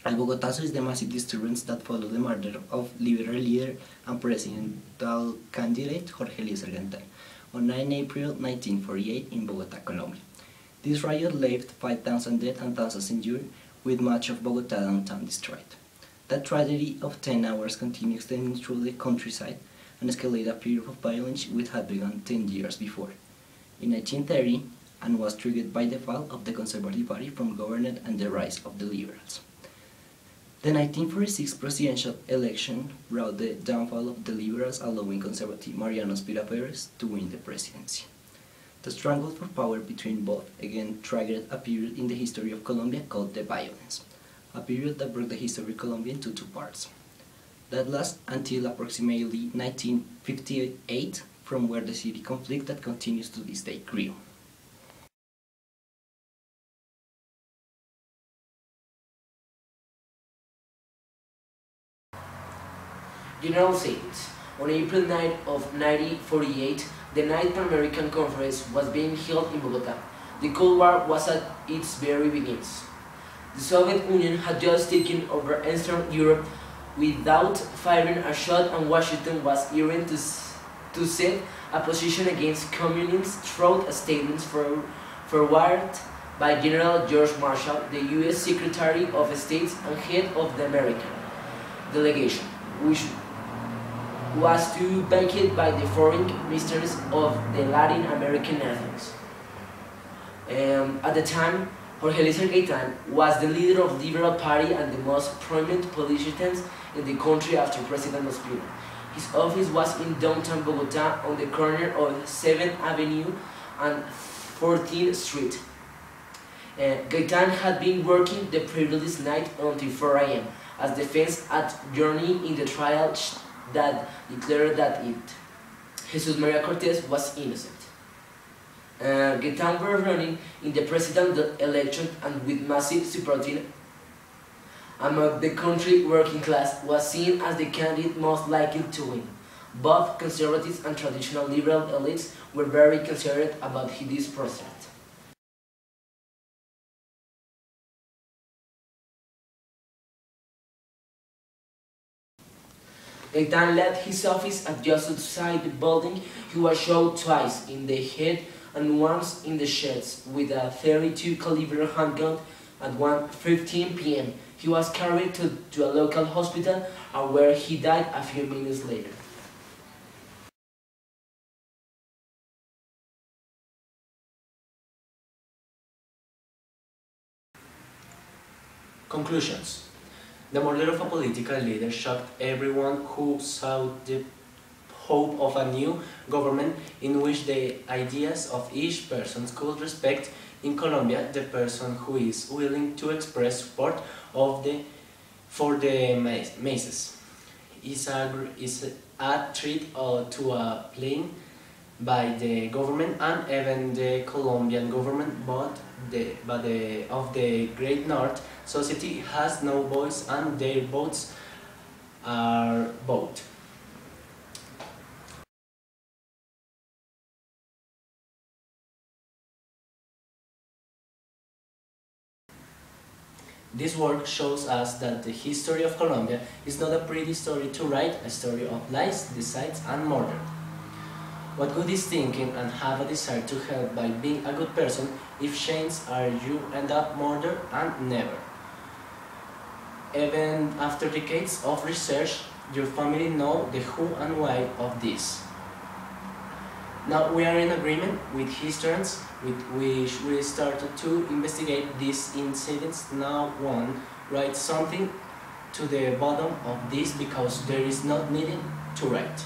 El bogotazo is the massive disturbance that followed the murder of liberal leader and presidential candidate Jorge Luis Argentine on 9 April 1948 in Bogotá, Colombia. This riot left 5,000 dead and thousands injured, with much of Bogotá downtown destroyed. That tragedy of 10 hours continued extending through the countryside and escalated a period of violence which had begun 10 years before, in 1930, and was triggered by the fall of the Conservative Party from government and the rise of the Liberals. The 1946 presidential election brought the downfall of the Liberals, allowing conservative Mariano Spira Perez to win the presidency. The struggle for power between both again triggered a period in the history of Colombia called the violence, a period that broke the history of Colombia into two parts. That lasted until approximately 1958, from where the city conflict that continues to this day grew. General Statements. On April 9 of 1948, the Ninth Pan-American Conference was being held in Bogotá. The Cold War was at its very beginnings. The Soviet Union had just taken over Eastern Europe without firing a shot, and Washington was eager to set a position against communists through statements forwarded by General George Marshall, the U.S. Secretary of State and head of the American delegation, which was to be backed by the foreign ministers of the Latin American nations. At the time, Jorge Luis Argentine was the leader of the Liberal Party and the most prominent politician in the country after President Ospina. His office was in downtown Bogotá on the corner of 7th Avenue and 14th Street. Gaitán had been working the previous night until 4 a.m. as defense attorney in the trial that declared that Jesus Maria Cortez was innocent. Gaitán was running in the presidential election, and with massive support among the country working class, was seen as the candidate most likely to win. Both conservatives and traditional liberal elites were very concerned about this prospect. Gaitán left his office at just outside the building. He was shot twice in the head and once in the chest with a .32 caliber handgun at 1:15 p.m. He was carried to a local hospital, where he died a few minutes later. Conclusions. The murder of a political leader shocked everyone who saw the hope of a new government in which the ideas of each person could respect. In Colombia, the person who is willing to express support for the masses is a threat to a plan by the government and even the Colombian government, but of the Great North society has no voice, and their votes are vote. This work shows us that the history of Colombia is not a pretty story to write, a story of lies, decides, and murder. What good is thinking and have a desire to help by being a good person if chains are you end up murder and never? Even after decades of research, your family know the who and why of this. Now we are in agreement with historians with which we started to investigate these incidents. Now one write something to the bottom of this because there is not needed to write.